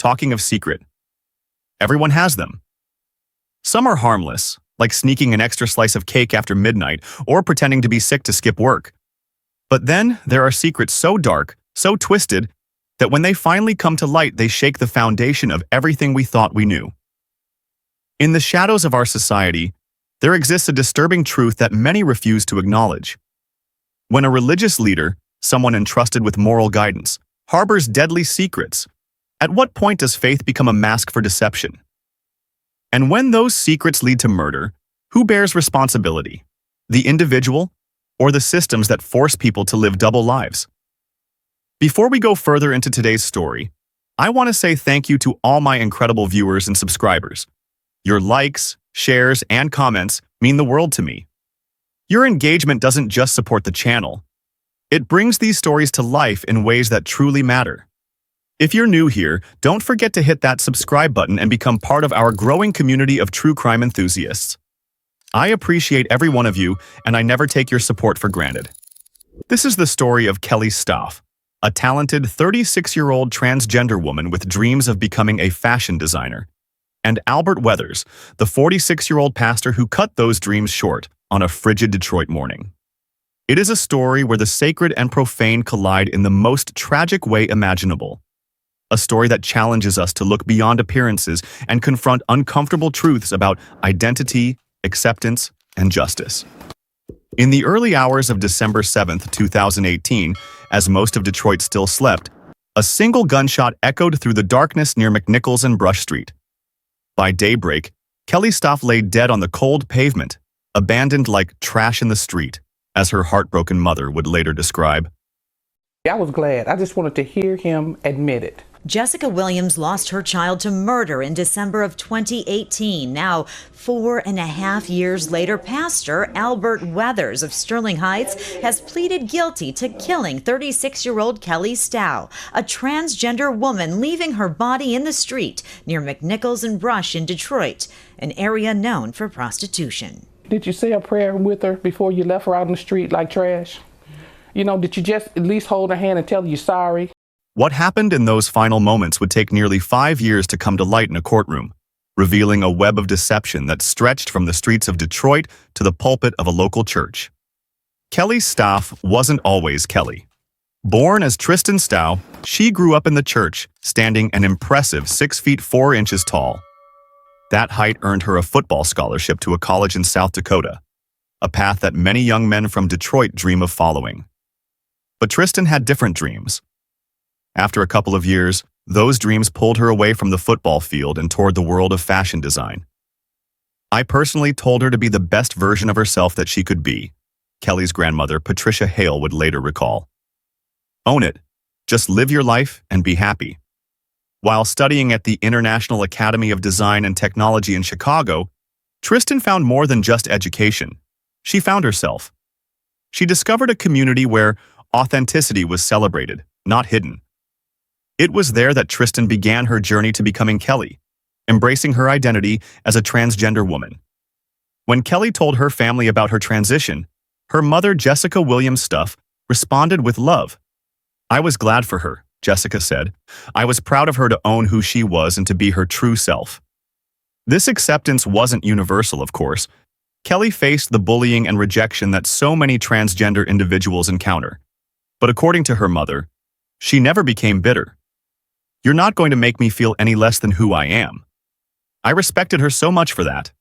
talking of secret. Everyone has them. Some are harmless, like sneaking an extra slice of cake after midnight or pretending to be sick to skip work. But then there are secrets so dark, so twisted, that when they finally come to light, they shake the foundation of everything we thought we knew. In the shadows of our society, there exists a disturbing truth that many refuse to acknowledge. When a religious leader, someone entrusted with moral guidance, harbors deadly secrets, at what point does faith become a mask for deception? And when those secrets lead to murder, who bears responsibility? The individual or the systems that force people to live double lives? Before we go further into today's story, I want to say thank you to all my incredible viewers and subscribers. Your likes, shares, and comments mean the world to me. Your engagement doesn't just support the channel. It brings these stories to life in ways that truly matter. If you're new here, don't forget to hit that subscribe button and become part of our growing community of true crime enthusiasts. I appreciate every one of you, and I never take your support for granted. This is the story of Kelly Stough, a talented 36-year-old transgender woman with dreams of becoming a fashion designer, and Albert Weathers, the 46-year-old pastor who cut those dreams short on a frigid Detroit morning. It is a story where the sacred and profane collide in the most tragic way imaginable. A story that challenges us to look beyond appearances and confront uncomfortable truths about identity, acceptance, and justice. In the early hours of December 7, 2018, as most of Detroit still slept, a single gunshot echoed through the darkness near McNichols and Brush Street. By daybreak, Kelly Stough lay dead on the cold pavement, abandoned like trash in the street, as her heartbroken mother would later describe. I was glad. I just wanted to hear him admit it. Jessica Williams lost her child to murder in December of 2018. Now, 4.5 years later, Pastor Albert Weathers of Sterling Heights has pleaded guilty to killing 36-year-old Kelly Stough, a transgender woman leaving her body in the street near McNichols and Brush in Detroit, an area known for prostitution. Did you say a prayer with her before you left her out in the street like trash? You know, did you just at least hold her hand and tell her you're sorry? What happened in those final moments would take nearly 5 years to come to light in a courtroom, revealing a web of deception that stretched from the streets of Detroit to the pulpit of a local church. Kelly Stough wasn't always Kelly. Born as Tristan Stough, she grew up in the church, standing an impressive 6 feet 4 inches tall. That height earned her a football scholarship to a college in South Dakota, a path that many young men from Detroit dream of following. But Tristan had different dreams. After a couple of years, those dreams pulled her away from the football field and toward the world of fashion design. I personally told her to be the best version of herself that she could be, Kelly's grandmother, Patricia Hale, would later recall. Own it. Just live your life and be happy. While studying at the International Academy of Design and Technology in Chicago, Tristan found more than just education. She found herself. She discovered a community where authenticity was celebrated, not hidden. It was there that Tristan began her journey to becoming Kelly, embracing her identity as a transgender woman. When Kelly told her family about her transition, her mother, Jessica Williams Stough, responded with love. "I was glad for her," Jessica said. "I was proud of her to own who she was and to be her true self." This acceptance wasn't universal, of course. Kelly faced the bullying and rejection that so many transgender individuals encounter. But according to her mother, she never became bitter. "You're not going to make me feel any less than who I am." I respected her so much for that.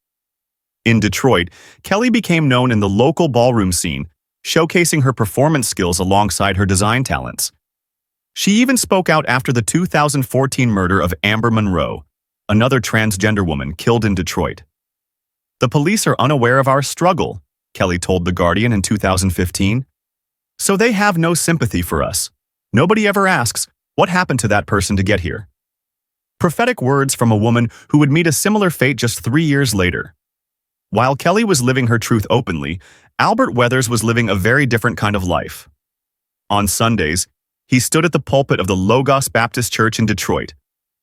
In Detroit, Kelly became known in the local ballroom scene, showcasing her performance skills alongside her design talents. She even spoke out after the 2014 murder of Amber Monroe, another transgender woman killed in Detroit. "The police are unaware of our struggle," Kelly told The Guardian in 2015. "So they have no sympathy for us. Nobody ever asks, what happened to that person to get here?" Prophetic words from a woman who would meet a similar fate just 3 years later. While Kelly was living her truth openly, Albert Weathers was living a very different kind of life. On Sundays, he stood at the pulpit of the Logos Baptist Church in Detroit,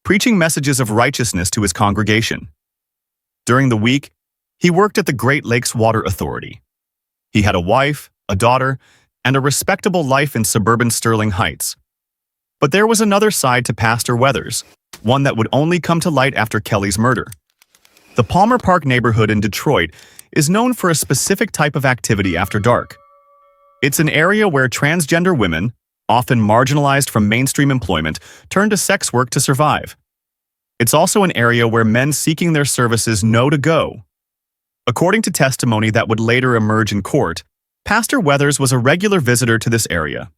preaching messages of righteousness to his congregation. During the week, he worked at the Great Lakes Water Authority. He had a wife, a daughter, and a respectable life in suburban Sterling Heights. But there was another side to Pastor Weathers. one that would only come to light after Kelly's murder. The Palmer Park neighborhood in Detroit is known for a specific type of activity after dark. It's an area where transgender women, often marginalized from mainstream employment, turn to sex work to survive. It's also an area where men seeking their services know to go. According to testimony that would later emerge in court, Pastor Weathers was a regular visitor to this area.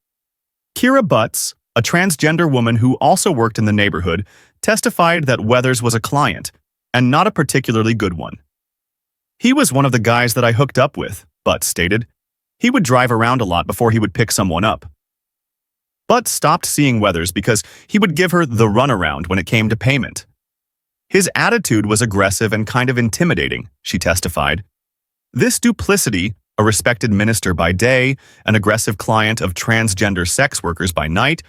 Kira Butts, a transgender woman who also worked in the neighborhood, testified that Weathers was a client, and not a particularly good one. "He was one of the guys that I hooked up with," Butts stated. "He would drive around a lot before he would pick someone up." Butts stopped seeing Weathers because he would give her the runaround when it came to payment. His attitude was aggressive and kind of intimidating, she testified. This duplicity, a respected minister by day, an aggressive client of transgender sex workers by night,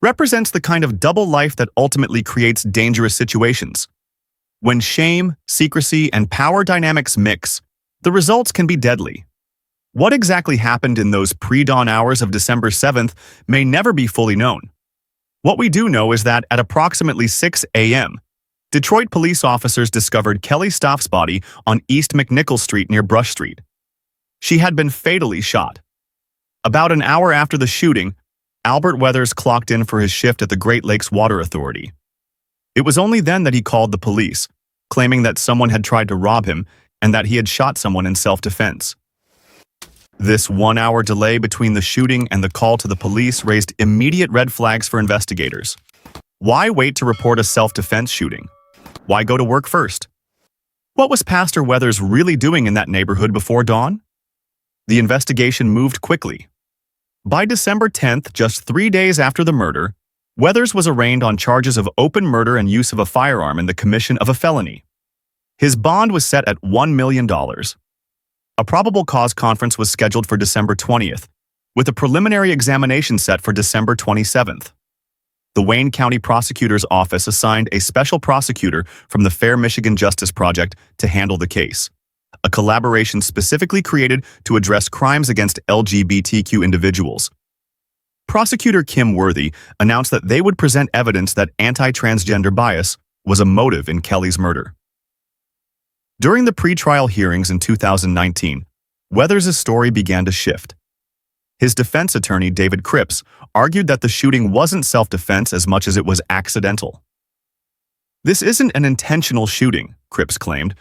represents the kind of double life that ultimately creates dangerous situations. When shame, secrecy, and power dynamics mix, the results can be deadly. What exactly happened in those pre-dawn hours of December 7th may never be fully known. What we do know is that at approximately 6 a.m., Detroit police officers discovered Kelly Stough's body on East McNichol Street near Brush Street. She had been fatally shot. About an hour after the shooting, Albert Weathers clocked in for his shift at the Great Lakes Water Authority. It was only then that he called the police, claiming that someone had tried to rob him and that he had shot someone in self-defense. This 1-hour delay between the shooting and the call to the police raised immediate red flags for investigators. Why wait to report a self-defense shooting? Why go to work first? What was Pastor Weathers really doing in that neighborhood before dawn? The investigation moved quickly. By December 10th, just 3 days after the murder, Weathers was arraigned on charges of open murder and use of a firearm in the commission of a felony. His bond was set at $1 million. A probable cause conference was scheduled for December 20th, with a preliminary examination set for December 27th. The Wayne County Prosecutor's Office assigned a special prosecutor from the Fair Michigan Justice Project to handle the case, a collaboration specifically created to address crimes against LGBTQ individuals. Prosecutor Kim Worthy announced that they would present evidence that anti-transgender bias was a motive in Kelly's murder. During the pretrial hearings in 2019, Weathers' story began to shift. His defense attorney, David Cripps, argued that the shooting wasn't self-defense as much as it was accidental. "This isn't an intentional shooting," Cripps claimed.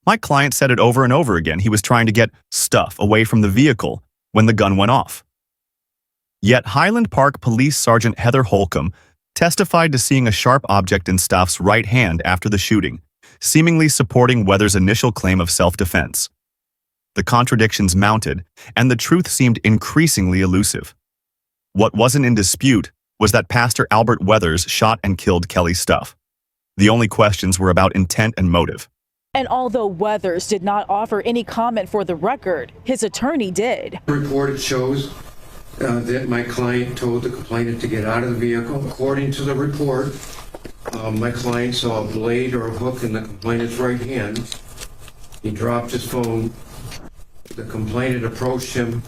"My client said it over and over again. He was trying to get stuff away from the vehicle when the gun went off." Yet Highland Park Police Sergeant Heather Holcomb testified to seeing a sharp object in Stough's right hand after the shooting, seemingly supporting Weathers' initial claim of self-defense. The contradictions mounted, and the truth seemed increasingly elusive. What wasn't in dispute was that Pastor Albert Weathers shot and killed Kelly Stough. The only questions were about intent and motive. And although Weathers did not offer any comment for the record, his attorney did. The report shows that my client told the complainant to get out of the vehicle. According to the report, my client saw a blade or a hook in the complainant's right hand. He dropped his phone. The complainant approached him,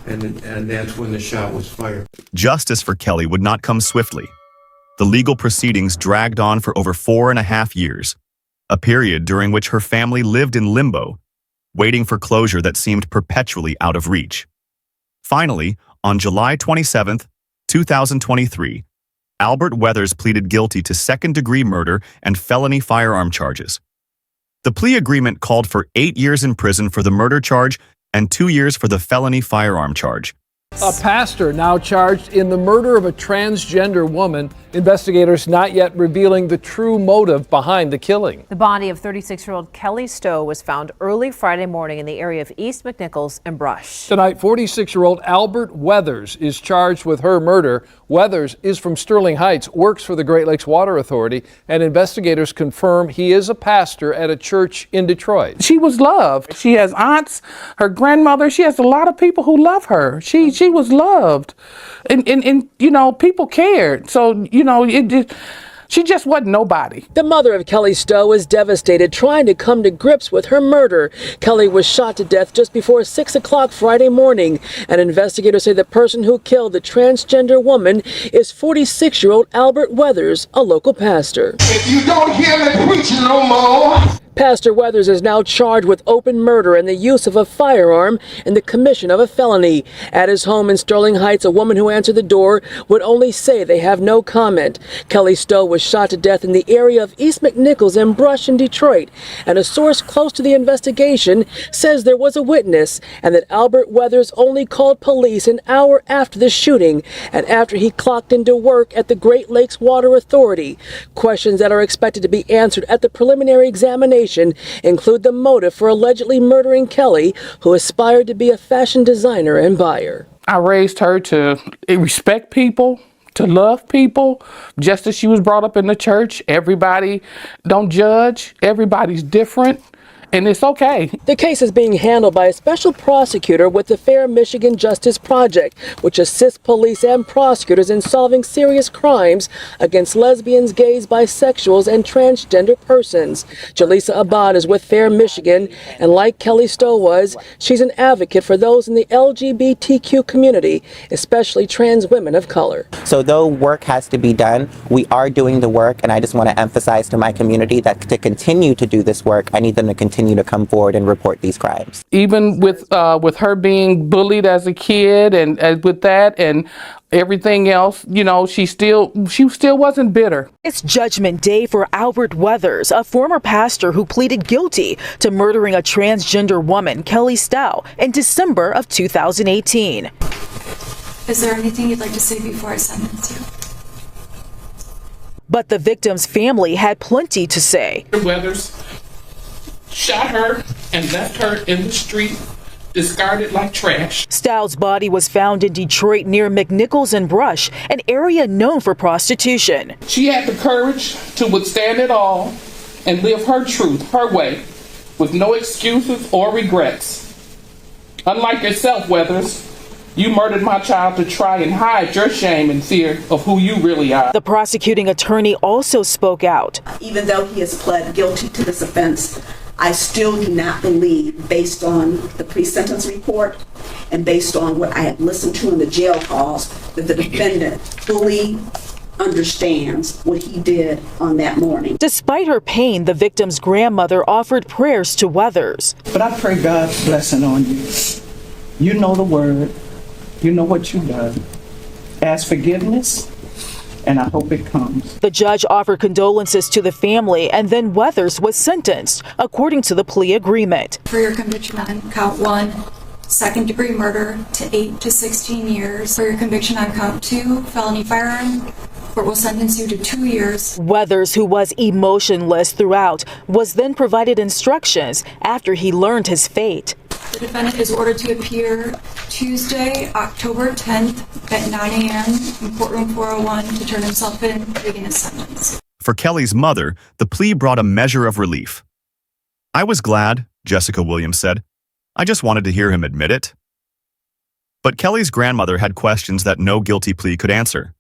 and that's when the shot was fired. Justice for Kelly would not come swiftly. The legal proceedings dragged on for over 4.5 years, a period during which her family lived in limbo, waiting for closure that seemed perpetually out of reach. Finally, on July 27, 2023, Albert Weathers pleaded guilty to second-degree murder and felony firearm charges. The plea agreement called for 8 years in prison for the murder charge and 2 years for the felony firearm charge. A pastor now charged in the murder of a transgender woman. Investigators not yet revealing the true motive behind the killing. The body of 36-year-old Kelly Stough was found early Friday morning in the area of East McNichols and Brush. Tonight, 46-year-old Albert Weathers is charged with her murder. Weathers is from Sterling Heights, works for the Great Lakes Water Authority, and investigators confirm he is a pastor at a church in Detroit. She was loved. She has aunts, her grandmother. She has a lot of people who love her. She was loved, and you know, people cared. So you know, She just wasn't nobody. The mother of Kelly Stough was devastated, trying to come to grips with her murder. Kelly was shot to death just before 6 o'clock Friday morning, and investigators say the person who killed the transgender woman is 46-year-old Albert Weathers, a local pastor. If you don't hear me preaching no more. Pastor Weathers is now charged with open murder and the use of a firearm in the commission of a felony. At his home in Sterling Heights, a woman who answered the door would only say they have no comment. Kelly Stough was shot to death in the area of East McNichols and Brush in Detroit, and a source close to the investigation says there was a witness and that Albert Weathers only called police an hour after the shooting and after he clocked into work at the Great Lakes Water Authority. Questions that are expected to be answered at the preliminary examination include the motive for allegedly murdering Kelly, who aspired to be a fashion designer and buyer. I raised her to respect people, to love people, just as she was brought up in the church. Everybody don't judge. Everybody's different. And it's okay. The case is being handled by a special prosecutor with the Fair Michigan Justice Project, which assists police and prosecutors in solving serious crimes against lesbians, gays, bisexuals, and transgender persons. Jaleesa Abad is with Fair Michigan, and like Kelly Stough was, she's an advocate for those in the LGBTQ community, especially trans women of color. So though work has to be done, we are doing the work, and I just want to emphasize to my community that to continue to do this work, I need them to continue to come forward and report these crimes. Even with her being bullied as a kid and with that and everything else, you know, she still wasn't bitter. It's Judgment Day for Albert Weathers, a former pastor who pleaded guilty to murdering a transgender woman, Kelly Stough, in December of 2018. Is there anything you'd like to say before I sentence you? But the victim's family had plenty to say. Weathers shot her and left her in the street, discarded like trash. Stough's body was found in Detroit near McNichols and Brush, an area known for prostitution. She had the courage to withstand it all and live her truth, her way, with no excuses or regrets. Unlike yourself, Weathers, you murdered my child to try and hide your shame and fear of who you really are. The prosecuting attorney also spoke out. Even though he has pled guilty to this offense, I still do not believe, based on the pre-sentence report and based on what I have listened to in the jail calls, that the defendant fully understands what he did on that morning. Despite her pain, the victim's grandmother offered prayers to Weathers. But I pray God's blessing on you. You know the word. You know what you've done. Ask forgiveness, and I hope it comes. The judge offered condolences to the family, and then Weathers was sentenced, according to the plea agreement. For your conviction on count 1, second-degree murder, to 8 to 16 years. For your conviction on count 2, felony firearm, court will sentence you to 2 years. Weathers, who was emotionless throughout, was then provided instructions after he learned his fate. The defendant is ordered to appear Tuesday, October 10th at 9 a.m. in courtroom 401 to turn himself in to begin his sentence. For Kelly's mother, the plea brought a measure of relief. I was glad, Jessica Williams said. I just wanted to hear him admit it. But Kelly's grandmother had questions that no guilty plea could answer.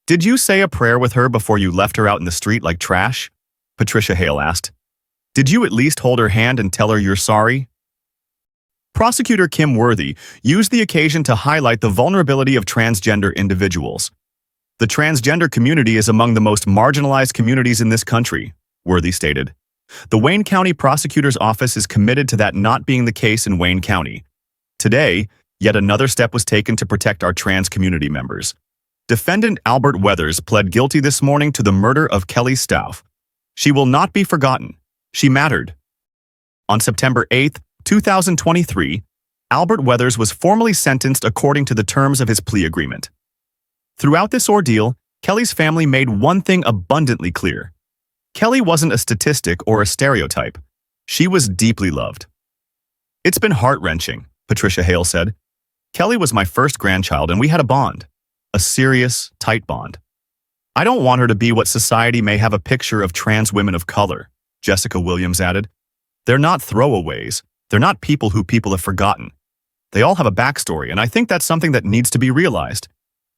Did you say a prayer with her before you left her out in the street like trash? Patricia Hale asked. Did you at least hold her hand and tell her you're sorry? Prosecutor Kim Worthy used the occasion to highlight the vulnerability of transgender individuals. The transgender community is among the most marginalized communities in this country, Worthy stated. The Wayne County Prosecutor's Office is committed to that not being the case in Wayne County. Today, yet another step was taken to protect our trans community members. Defendant Albert Weathers pled guilty this morning to the murder of Kelly Stough. She will not be forgotten. She mattered. On September 8th, 2023, Albert Weathers was formally sentenced according to the terms of his plea agreement. Throughout this ordeal, Kelly's family made one thing abundantly clear. Kelly wasn't a statistic or a stereotype. She was deeply loved. It's been heart-wrenching, Patricia Hale said. Kelly was my first grandchild and we had a bond. A serious, tight bond. I don't want her to be what society may have a picture of trans women of color, Jessica Williams added. They're not throwaways. They're not people who people have forgotten. They all have a backstory, and I think that's something that needs to be realized.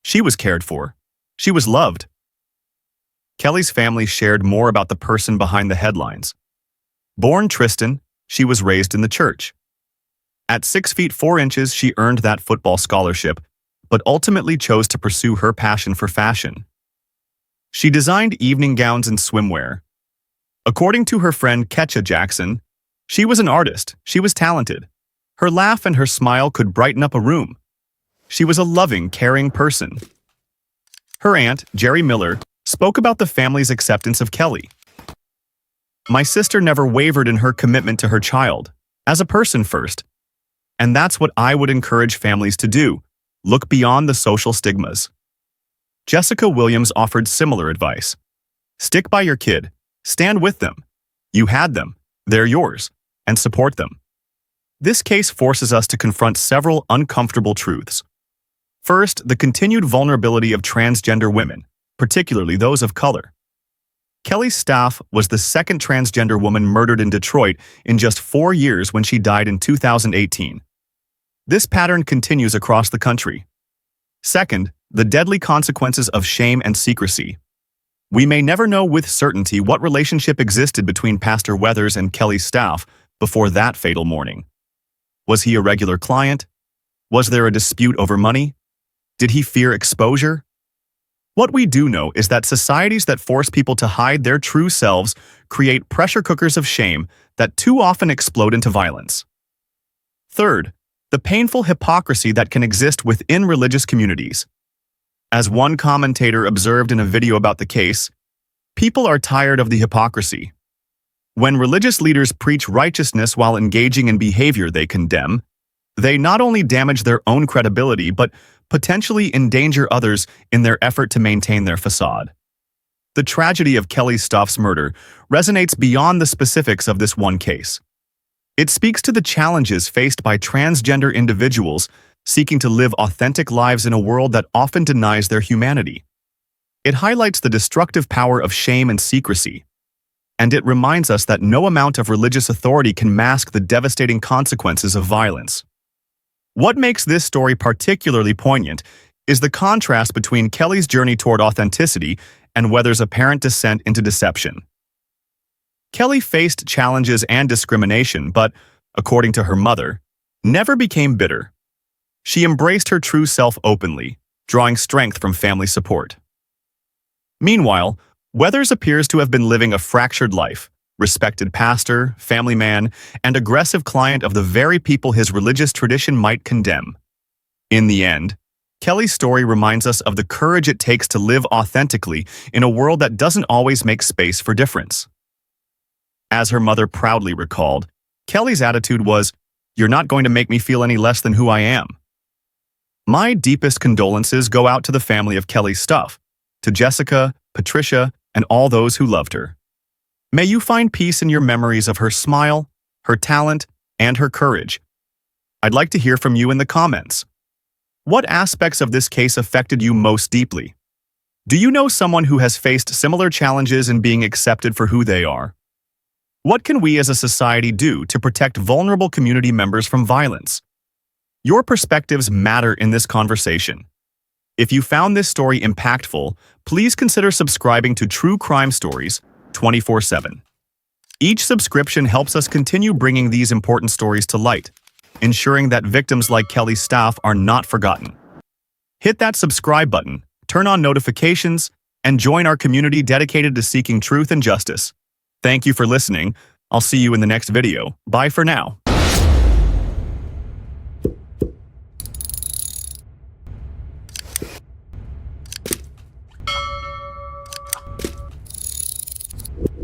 She was cared for. She was loved. Kelly's family shared more about the person behind the headlines. Born Tristan, she was raised in the church. At 6 feet 4 inches, she earned that football scholarship, but ultimately chose to pursue her passion for fashion. She designed evening gowns and swimwear. According to her friend Ketcha Jackson, she was an artist, she was talented. Her laugh and her smile could brighten up a room. She was a loving, caring person. Her aunt, Jerry Miller, spoke about the family's acceptance of Kelly. My sister never wavered in her commitment to her child, as a person first. And that's what I would encourage families to do, look beyond the social stigmas. Jessica Williams offered similar advice. Stick by your kid, stand with them. You had them, they're yours, and support them. This case forces us to confront several uncomfortable truths. First, the continued vulnerability of transgender women, particularly those of color. Kelly Stough was the second transgender woman murdered in Detroit in just 4 years when she died in 2018. This pattern continues across the country. Second, the deadly consequences of shame and secrecy. We may never know with certainty what relationship existed between Pastor Weathers and Kelly Stough before that fatal morning. Was he a regular client? Was there a dispute over money? Did he fear exposure? What we do know is that societies that force people to hide their true selves create pressure cookers of shame that too often explode into violence. Third, the painful hypocrisy that can exist within religious communities. As one commentator observed in a video about the case, people are tired of the hypocrisy. When religious leaders preach righteousness while engaging in behavior they condemn, they not only damage their own credibility but potentially endanger others in their effort to maintain their facade. The tragedy of Kelly Stough's murder resonates beyond the specifics of this one case. It speaks to the challenges faced by transgender individuals seeking to live authentic lives in a world that often denies their humanity. It highlights the destructive power of shame and secrecy, and it reminds us that no amount of religious authority can mask the devastating consequences of violence. What makes this story particularly poignant is the contrast between Kelly's journey toward authenticity and Weathers' apparent descent into deception. Kelly faced challenges and discrimination, but, according to her mother, never became bitter. She embraced her true self openly, drawing strength from family support. Meanwhile, Weathers appears to have been living a fractured life, respected pastor, family man, and aggressive client of the very people his religious tradition might condemn. In the end, Kelly's story reminds us of the courage it takes to live authentically in a world that doesn't always make space for difference. As her mother proudly recalled, Kelly's attitude was, "You're not going to make me feel any less than who I am." My deepest condolences go out to the family of Kelly Stough, to Jessica, Patricia, and all those who loved her. May you find peace in your memories of her smile, her talent, and her courage. I'd like to hear from you in the comments. What aspects of this case affected you most deeply? Do you know someone who has faced similar challenges in being accepted for who they are? What can we as a society do to protect vulnerable community members from violence? Your perspectives matter in this conversation. If you found this story impactful, please consider subscribing to True Crime Stories 24/7. Each subscription helps us continue bringing these important stories to light, ensuring that victims like Kelly Stough are not forgotten. Hit that subscribe button, turn on notifications, and join our community dedicated to seeking truth and justice. Thank you for listening. I'll see you in the next video. Bye for now.